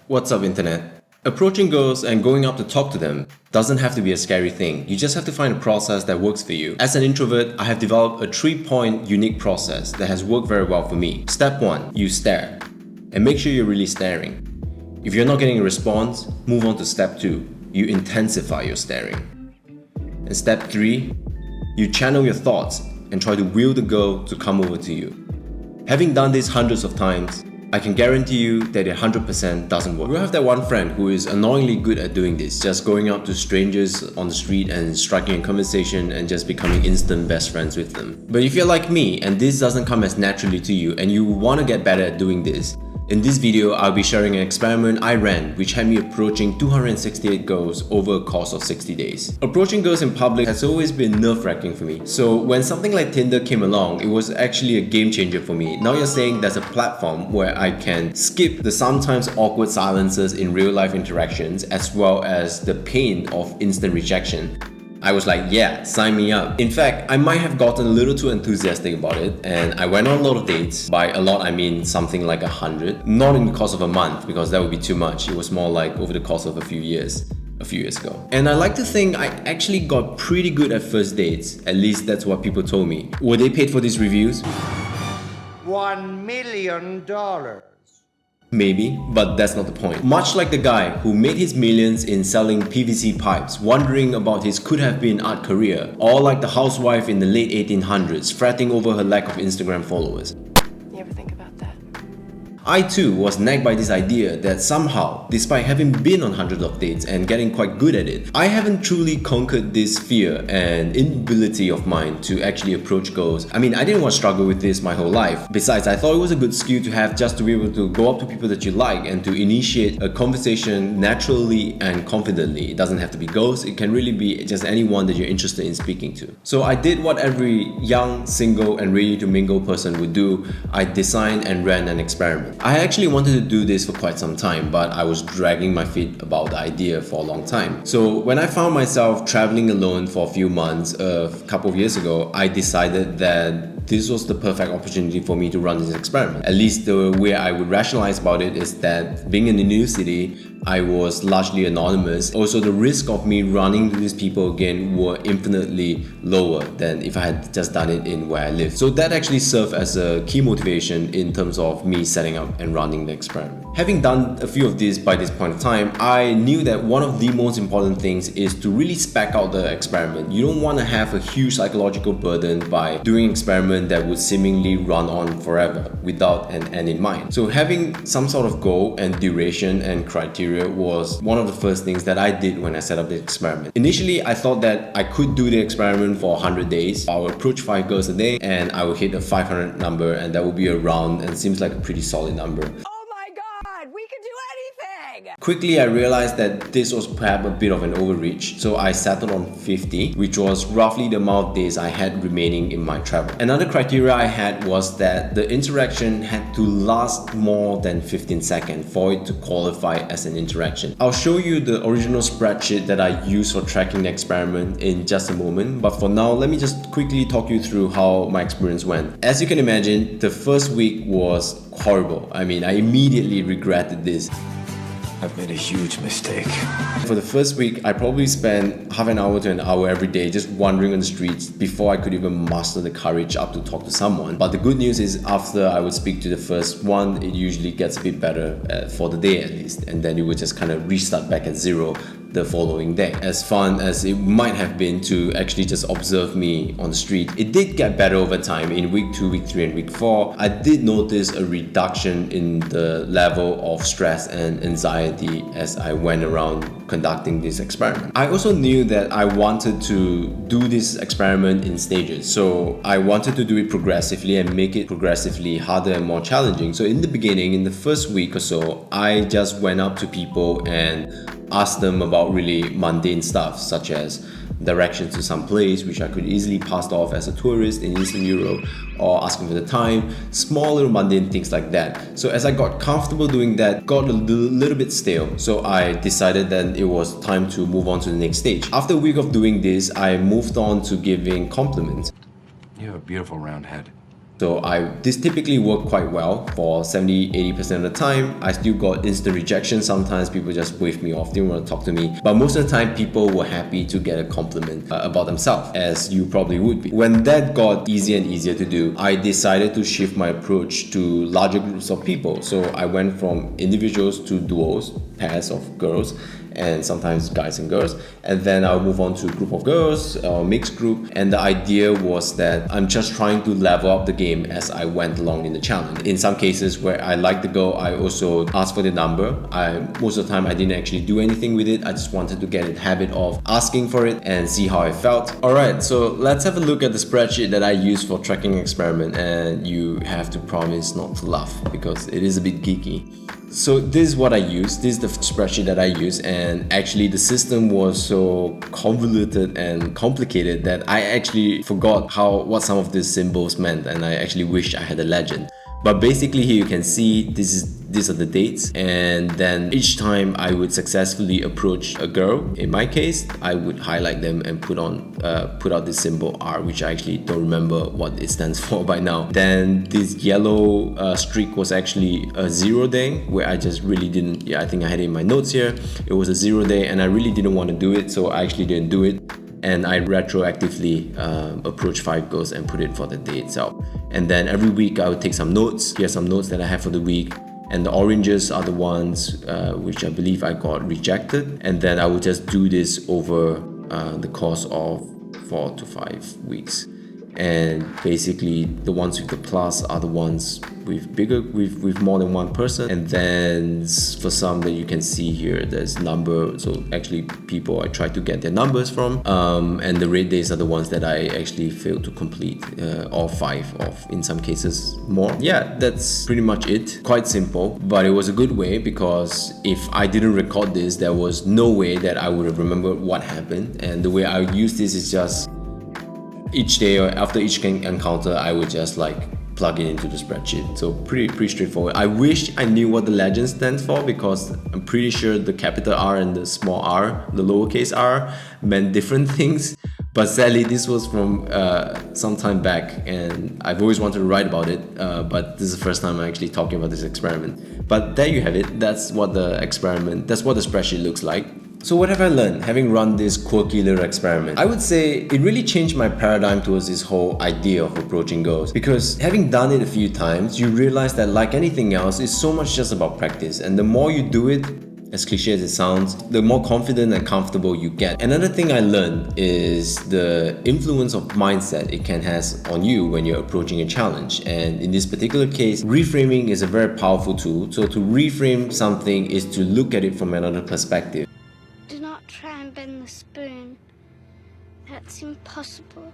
What's up, internet? Approaching girls and going up to talk to them doesn't have to be a scary thing. You just have to find a process that works for you. As an introvert, I have developed a 3-point unique process that has worked very well for me. Step 1, you stare. And make sure you're really staring. If you're not getting a response, move on to step 2. You intensify your staring. And step 3, you channel your thoughts and try to will the girl to come over to you. Having done this hundreds of times, I can guarantee you that it 100% doesn't work. You have that one friend who is annoyingly good at doing this, just going up to strangers on the street and striking a conversation and just becoming instant best friends with them. But if you're like me and this doesn't come as naturally to you and you want to get better at doing this, in this video, I'll be sharing an experiment I ran which had me approaching 268 girls over a course of 60 days. Approaching girls in public has always been nerve-wracking for me. So when something like Tinder came along, it was actually a game changer for me. Now you're saying there's a platform where I can skip the sometimes awkward silences in real-life interactions as well as the pain of instant rejection. I was like, yeah, sign me up. In fact, I might have gotten a little too enthusiastic about it and I went on a lot of dates. By a lot, I mean something like 100. Not in the course of a month because that would be too much. It was more like over the course of a few years ago. And I like to think I actually got pretty good at first dates. At least that's what people told me. Were they paid for these reviews? $1 million. Maybe, but that's not the point. Much like the guy who made his millions in selling PVC pipes, wondering about his could-have-been art career, or like the housewife in the late 1800s, fretting over her lack of Instagram followers. You ever think about that? I too was nagged by this idea that somehow, despite having been on hundreds of dates and getting quite good at it, I haven't truly conquered this fear and inability of mine to actually approach girls. I mean, I didn't want to struggle with this my whole life. Besides, I thought it was a good skill to have just to be able to go up to people that you like and to initiate a conversation naturally and confidently. It doesn't have to be girls, it can really be just anyone that you're interested in speaking to. So I did what every young, single and ready to mingle person would do. I designed and ran an experiment. I actually wanted to do this for quite some time, but I was dragging my feet about the idea for a long time. So when I found myself traveling alone for a few months a couple of years ago, I decided that this was the perfect opportunity for me to run this experiment. At least the way I would rationalize about it is that being in a new city, I was largely anonymous. Also, the risk of me running into these people again were infinitely lower than if I had just done it in where I live. So that actually served as a key motivation in terms of me setting up and running the experiment. Having done a few of these by this point of time, I knew that one of the most important things is to really spec out the experiment. You don't want to have a huge psychological burden by doing an experiment that would seemingly run on forever without an end in mind. So having some sort of goal and duration and criteria was one of the first things that I did when I set up the experiment. Initially, I thought that I could do the experiment for 100 days. I would approach 5 girls a day and I would hit a 500 number, and that would be a round and seems like a pretty solid number. Oh my God, we can do anything! Quickly, I realized that this was perhaps a bit of an overreach, so I settled on 50, which was roughly the amount of days I had remaining in my travel. Another criteria I had was that the interaction had to last more than 15 seconds for it to qualify as an interaction. I'll show you the original spreadsheet that I used for tracking the experiment in just a moment, but for now, let me just quickly talk you through how my experience went. As you can imagine, the first week was horrible. I mean, I immediately regretted this. I've made a huge mistake. For the first week, I probably spent half an hour to an hour every day just wandering on the streets before I could even muster the courage up to talk to someone. But the good news is after I would speak to the first one, it usually gets a bit better for the day at least. And then it would just kind of restart back at zero the following day. As fun as it might have been to actually just observe me on the street, it did get better over time. In week 2, week 3 and week 4, I did notice a reduction in the level of stress and anxiety as I went around conducting this experiment. I also knew that I wanted to do this experiment in stages. So I wanted to do it progressively and make it progressively harder and more challenging. So in the beginning, in the first week or so, I just went up to people and asked them about really mundane stuff such as directions to some place which I could easily pass off as a tourist in Eastern Europe, or asking for the time, small little mundane things like that. So as I got comfortable doing that, got a little bit stale, so I decided that it was time to move on to the next stage. After a week of doing this, I moved on to giving compliments. You have a beautiful round head. So this typically worked quite well for 70-80% of the time. I still got instant rejection. Sometimes people just waved me off, didn't want to talk to me. But most of the time, people were happy to get a compliment about themselves, as you probably would be. When that got easier and easier to do, I decided to shift my approach to larger groups of people. So I went from individuals to duos, pairs of girls, and sometimes guys and girls, and then I'll move on to a group of girls or mixed group. And the idea was that I'm just trying to level up the game as I went along in the challenge. In some cases where I like the girl, I also asked for the number. Most of the time I didn't actually do anything with it. I just wanted to get in the habit of asking for it and see how I felt. Alright, so let's have a look at the spreadsheet that I use for tracking experiment, and you have to promise not to laugh because it is a bit geeky. So this is what I use. This is the spreadsheet that I use, and actually the system was so convoluted and complicated that I actually forgot what some of these symbols meant, and I actually wish I had a legend. But basically here you can see these are the dates, and then each time I would successfully approach a girl, in my case, I would highlight them and put out this symbol R, which I actually don't remember what it stands for by now. Then this yellow streak was actually a 0 day, where I just really didn't, I think I had it in my notes here. It was a 0 day and I really didn't want to do it, so I actually didn't do it. And I retroactively approach 5 girls and put it for the day itself. And then every week I would take some notes. Here are some notes that I have for the week. And the oranges are the ones which I believe I got rejected. And then I would just do this over the course of 4 to 5 weeks. And basically the ones with the plus are the ones with more than one person. And then for some that you can see here, there's number, so actually people I try to get their numbers from, and the red days are the ones that I actually failed to complete, all 5 of, in some cases more. Yeah, that's pretty much it. Quite simple, but it was a good way, because if I didn't record this, there was no way that I would have remembered what happened. And the way I use this is just each day or after each encounter, I would just like plug it into the spreadsheet. So pretty straightforward. I wish I knew what the legend stands for, because I'm pretty sure the capital R and the small r, the lowercase r, meant different things. But sadly, this was from some time back, and I've always wanted to write about it, but this is the first time I'm actually talking about this experiment. But there you have it. That's what the spreadsheet looks like. So what have I learned having run this quirky little experiment? I would say it really changed my paradigm towards this whole idea of approaching goals, because having done it a few times, you realize that like anything else, it's so much just about practice, and the more you do it, as cliche as it sounds, the more confident and comfortable you get. Another thing I learned is the influence of mindset it can has on you when you're approaching a challenge. And in this particular case, reframing is a very powerful tool. So to reframe something is to look at it from another perspective. Do not try and bend the spoon. That's impossible.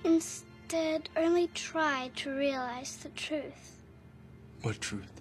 Instead, only try to realize the truth. What truth?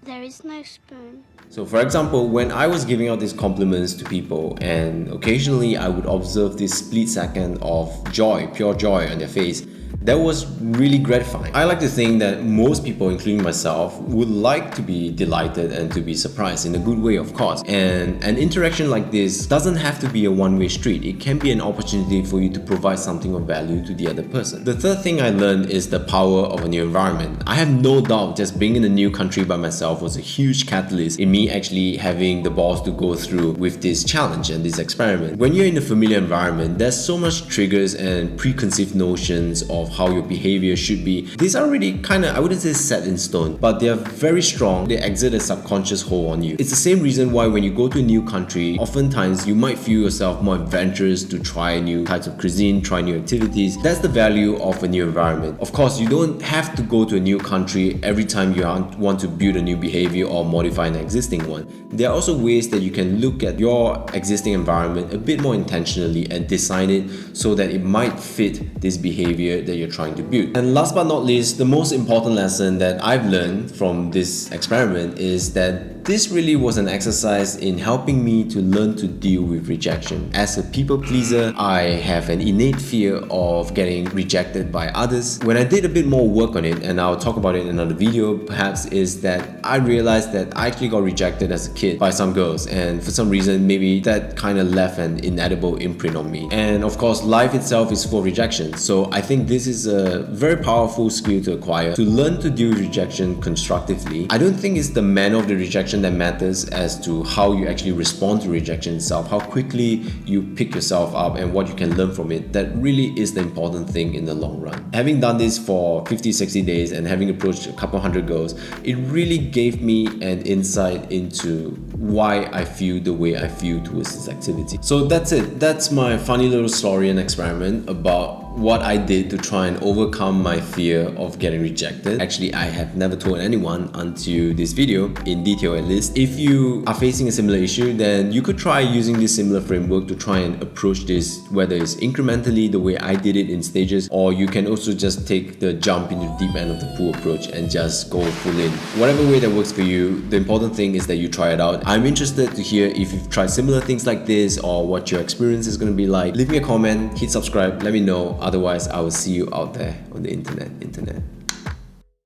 There is no spoon. So for example, when I was giving out these compliments to people, and occasionally I would observe this split second of joy, pure joy on their face, that was really gratifying. I like to think that most people, including myself, would like to be delighted and to be surprised in a good way, of course. And an interaction like this doesn't have to be a one-way street. It can be an opportunity for you to provide something of value to the other person. The third thing I learned is the power of a new environment. I have no doubt just being in a new country by myself was a huge catalyst in me actually having the balls to go through with this challenge and this experiment. When you're in a familiar environment, there's so much triggers and preconceived notions of how your behavior should be. These are already I wouldn't say set in stone, but they are very strong. They exert a subconscious hold on you. It's the same reason why when you go to a new country, oftentimes you might feel yourself more adventurous to try new types of cuisine, try new activities. That's the value of a new environment. Of course, you don't have to go to a new country every time you want to build a new behavior or modify an existing one. There are also ways that you can look at your existing environment a bit more intentionally and design it so that it might fit this behavior that you're trying to build. And last but not least, the most important lesson that I've learned from this experiment is that this really was an exercise in helping me to learn to deal with rejection. As a people pleaser, I have an innate fear of getting rejected by others. When I did a bit more work on it, and I'll talk about it in another video perhaps, is that I realized that I actually got rejected as a kid by some girls, and for some reason maybe that kind of left an inedible imprint on me. And of course, life itself is full of rejection, so I think this is a very powerful skill to acquire, to learn to deal with rejection constructively. I don't think it's the manner of the rejection that matters as to how you actually respond to rejection itself, how quickly you pick yourself up and what you can learn from it. That really is the important thing in the long run. Having done this for 50-60 days and having approached a couple hundred girls, it really gave me an insight into why I feel the way I feel towards this activity. So that's it. That's my funny little story and experiment about what I did to try and overcome my fear of getting rejected. Actually, I have never told anyone until this video, in detail at least. If you are facing a similar issue, then you could try using this similar framework to try and approach this, whether it's incrementally the way I did it in stages, or you can also just take the jump into the deep end of the pool approach and just go full in. Whatever way that works for you, the important thing is that you try it out. I'm interested to hear if you've tried similar things like this or what your experience is going to be like. Leave me a comment, hit subscribe, let me know. Otherwise, I will see you out there on the internet.